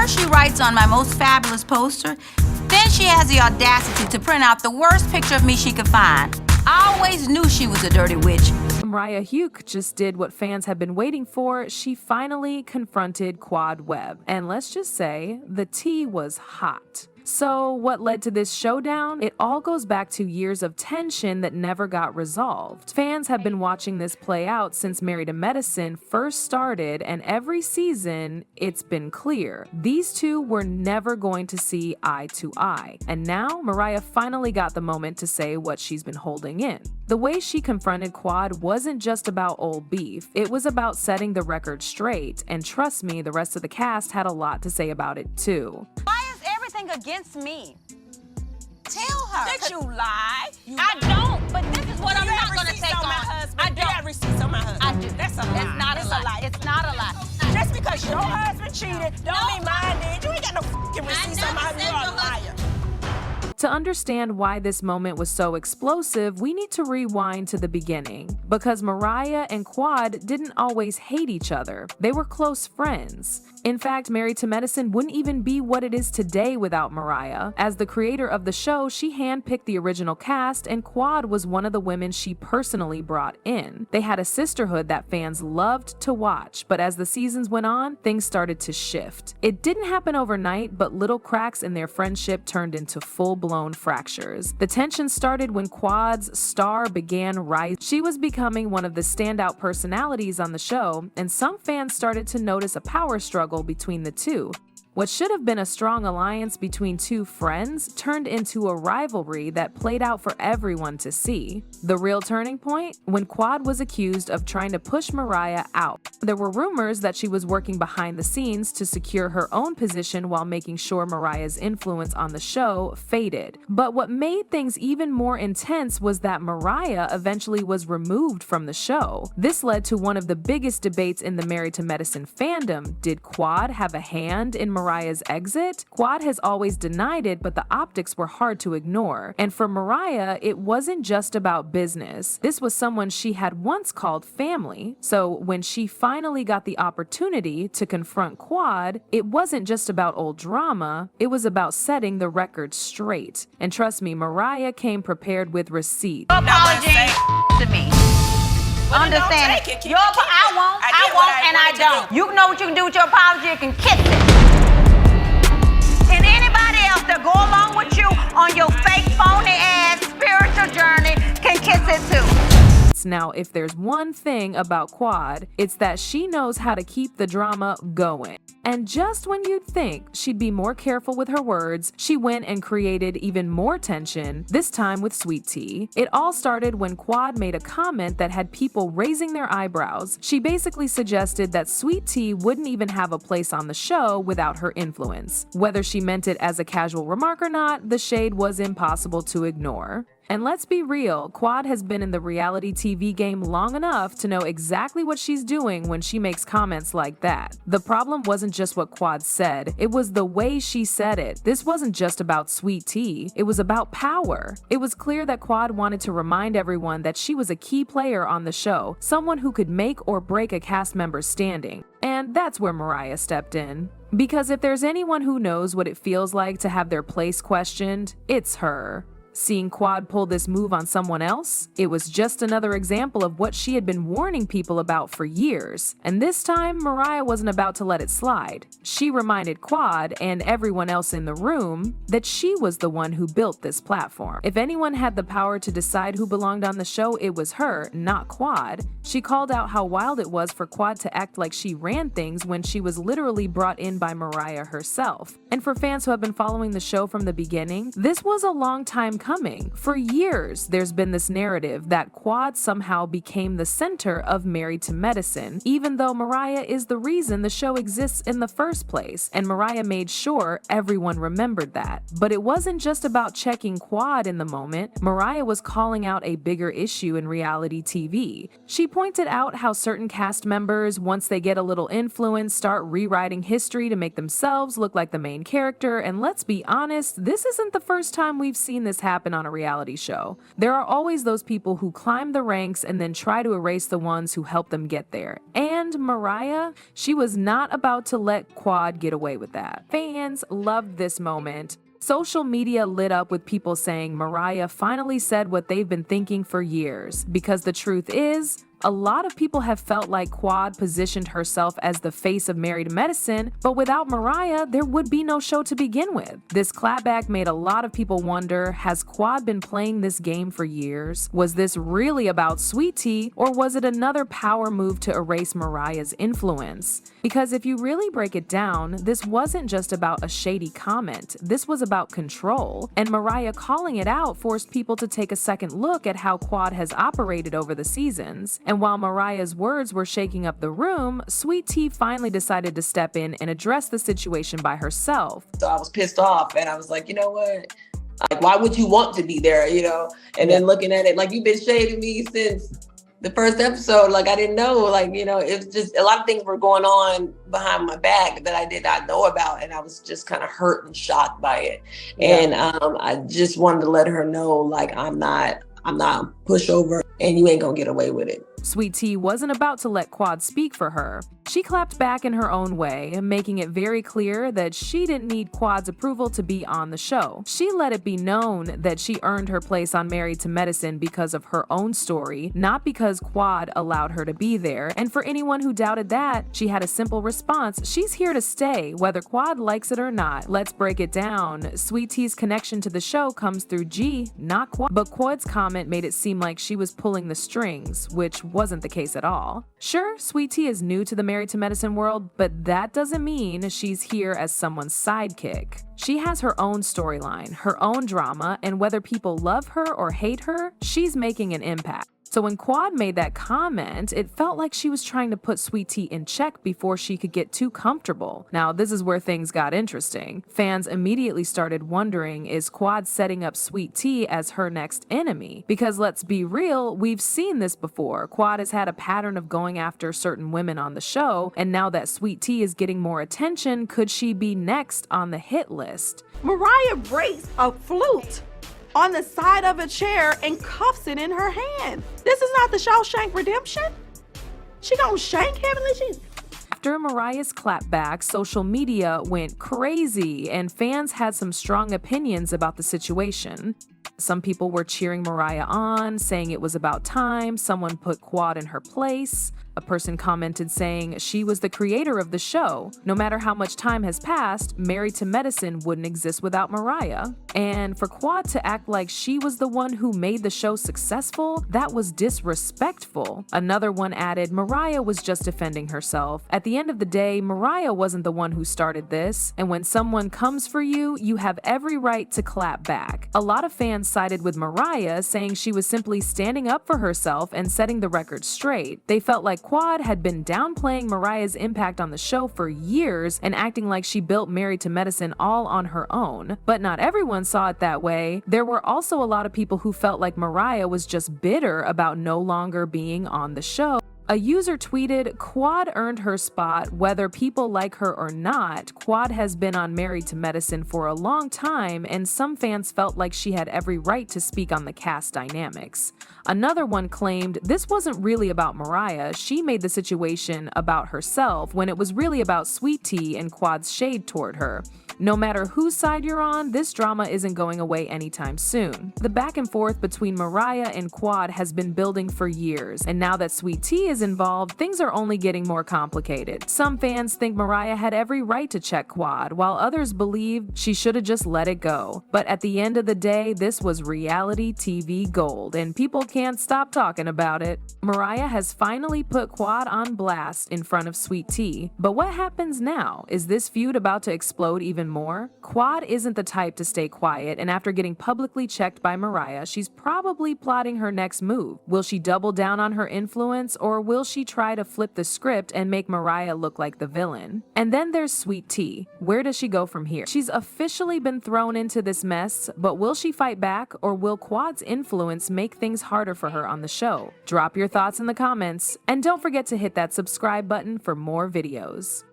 First she writes on my most fabulous poster, then she has the audacity to print out the worst picture of me she could find. I always knew she was a dirty witch. Mariah Huq just did what fans have been waiting for. She finally confronted Quad Webb. And let's just say, the tea was hot. So what led to this showdown? It all goes back to years of tension that never got resolved. Fans have been watching this play out since Married to Medicine first started, and every season, it's been clear. These two were never going to see eye to eye. And now, Mariah finally got the moment to say what she's been holding in. The way she confronted Quad wasn't just about old beef, it was about setting the record straight, and trust me, the rest of the cast had a lot to say about it too. Everything against me. Tell her Did you lie? I don't, but this is what I'm not going to take on. I don't. You have receipts on my husband. I do. That's a lie. It's not a lie. It's not a lie. Just because your husband cheated, don't mean mine did. You ain't got no fucking receipts on my husband. You are a liar. To understand why this moment was so explosive, we need to rewind to the beginning. Because Mariah and Quad didn't always hate each other. They were close friends. In fact, Married to Medicine wouldn't even be what it is today without Mariah. As the creator of the show, she handpicked the original cast, and Quad was one of the women she personally brought in. They had a sisterhood that fans loved to watch, but as the seasons went on, things started to shift. It didn't happen overnight, but little cracks in their friendship turned into full-blown fractures. The tension started when Quad's star began rising. She was becoming one of the standout personalities on the show, and some fans started to notice a power struggle between the two. What should have been a strong alliance between two friends turned into a rivalry that played out for everyone to see. The real turning point? When Quad was accused of trying to push Mariah out. There were rumors that she was working behind the scenes to secure her own position while making sure Mariah's influence on the show faded. But what made things even more intense was that Mariah eventually was removed from the show. This led to one of the biggest debates in the Married to Medicine fandom. Did Quad have a hand in Mariah's exit? Quad has always denied it, but the optics were hard to ignore. And for Mariah, it wasn't just about business. This was someone she had once called family. So when she finally got the opportunity to confront Quad, it wasn't just about old drama, it was about setting the record straight. And trust me, Mariah came prepared with receipts. Apology to me. Understand it. I won't, and I don't. You know what you can do with your apology? You can kiss it. And anybody else that go along with you on your fake, phony-ass spiritual journey can kiss it too. Now, if there's one thing about Quad, it's that she knows how to keep the drama going. And just when you'd think she'd be more careful with her words, she went and created even more tension, this time with Sweet Tea. It all started when Quad made a comment that had people raising their eyebrows. She basically suggested that Sweet Tea wouldn't even have a place on the show without her influence. Whether she meant it as a casual remark or not, the shade was impossible to ignore. And let's be real, Quad has been in the reality TV game long enough to know exactly what she's doing when she makes comments like that. The problem wasn't just what Quad said, it was the way she said it. This wasn't just about Sweet Tea, it was about power. It was clear that Quad wanted to remind everyone that she was a key player on the show, someone who could make or break a cast member's standing. And that's where Mariah stepped in. Because if there's anyone who knows what it feels like to have their place questioned, it's her. Seeing Quad pull this move on someone else, it was just another example of what she had been warning people about for years. And this time, Mariah wasn't about to let it slide. She reminded Quad and everyone else in the room that she was the one who built this platform. If anyone had the power to decide who belonged on the show, it was her, not Quad. She called out how wild it was for Quad to act like she ran things when she was literally brought in by Mariah herself. And for fans who have been following the show from the beginning, this was a long time coming. For years, there's been this narrative that Quad somehow became the center of Married to Medicine, even though Mariah is the reason the show exists in the first place, and Mariah made sure everyone remembered that. But it wasn't just about checking Quad in the moment. Mariah was calling out a bigger issue in reality TV. She pointed out how certain cast members, once they get a little influence, start rewriting history to make themselves look like the main character, and let's be honest, this isn't the first time we've seen this happen. happen on a reality show. There are always those people who climb the ranks and then try to erase the ones who help them get there. And Mariah, she was not about to let Quad get away with that. Fans loved this moment. Social media lit up with people saying Mariah finally said what they've been thinking for years. Because the truth is, a lot of people have felt like Quad positioned herself as the face of Married to Medicine, but without Mariah, there would be no show to begin with. This clapback made a lot of people wonder, has Quad been playing this game for years? Was this really about Sweet Tea, or was it another power move to erase Mariah's influence? Because if you really break it down, this wasn't just about a shady comment, this was about control, and Mariah calling it out forced people to take a second look at how Quad has operated over the seasons. And while Mariah's words were shaking up the room, Sweet Tea finally decided to step in and address the situation by herself. So I was pissed off and I was like, you know what? Like, why would you want to be there, you know? And then looking at it, like, you've been shading me since the first episode. Like, I didn't know, like, you know, it's just a lot of things were going on behind my back that I did not know about. And I was just kind of hurt and shocked by it. Yeah. And I just wanted to let her know, like, I'm not pushover and you ain't gonna get away with it. Sweet Tea wasn't about to let Quad speak for her. She clapped back in her own way, making it very clear that she didn't need Quad's approval to be on the show. She let it be known that she earned her place on Married to Medicine because of her own story, not because Quad allowed her to be there. And for anyone who doubted that, she had a simple response: she's here to stay, whether Quad likes it or not. Let's break it down. Sweet Tea's connection to the show comes through G, not Quad. But Quad's comment made it seem like she was pulling the strings, which wasn't the case at all. Sure, Sweet Tea is new to the Married to Medicine world, but that doesn't mean she's here as someone's sidekick. She has her own storyline, her own drama, and whether people love her or hate her, she's making an impact. So when Quad made that comment, it felt like she was trying to put Sweet Tea in check before she could get too comfortable. Now, this is where things got interesting. Fans immediately started wondering, is Quad setting up Sweet Tea as her next enemy? Because let's be real, we've seen this before. Quad has had a pattern of going after certain women on the show, and now that Sweet Tea is getting more attention, could she be next on the hit list? Mariah breaks a flute on the side of a chair and cuffs it in her hand. This is not the Shawshank Redemption. She gonna shank Heavenly Jesus. After Mariah's clapback, social media went crazy and fans had some strong opinions about the situation. Some people were cheering Mariah on, saying it was about time someone put Quad in her place. A person commented saying she was the creator of the show. No matter how much time has passed, Married to Medicine wouldn't exist without Mariah. And for Quad to act like she was the one who made the show successful, that was disrespectful. Another one added, Mariah was just defending herself. At the end of the day, Mariah wasn't the one who started this. And when someone comes for you, you have every right to clap back. A lot of fans sided with Mariah, saying she was simply standing up for herself and setting the record straight. They felt like Quad had been downplaying Mariah's impact on the show for years and acting like she built Married to Medicine all on her own. But not everyone saw it that way. There were also a lot of people who felt like Mariah was just bitter about no longer being on the show. A user tweeted, Quad earned her spot whether people like her or not. Quad has been on Married to Medicine for a long time, and some fans felt like she had every right to speak on the cast dynamics. Another one claimed this wasn't really about Mariah, she made the situation about herself when it was really about Sweet Tea and Quad's shade toward her. No matter whose side you're on, this drama isn't going away anytime soon. The back and forth between Mariah and Quad has been building for years, and now that Sweet Tea is involved, things are only getting more complicated. Some fans think Mariah had every right to check Quad, while others believe she should have just let it go. But at the end of the day, this was reality TV gold, and people can't stop talking about it. Mariah has finally put Quad on blast in front of Sweet Tea. But what happens now? Is this feud about to explode even more? Quad isn't the type to stay quiet, and after getting publicly checked by Mariah, she's probably plotting her next move. Will she double down on her influence, or will she try to flip the script and make Mariah look like the villain? And then there's Sweet Tea. Where does she go from here? She's officially been thrown into this mess, but will she fight back, or will Quad's influence make things harder for her on the show? Drop your thoughts in the comments, and don't forget to hit that subscribe button for more videos.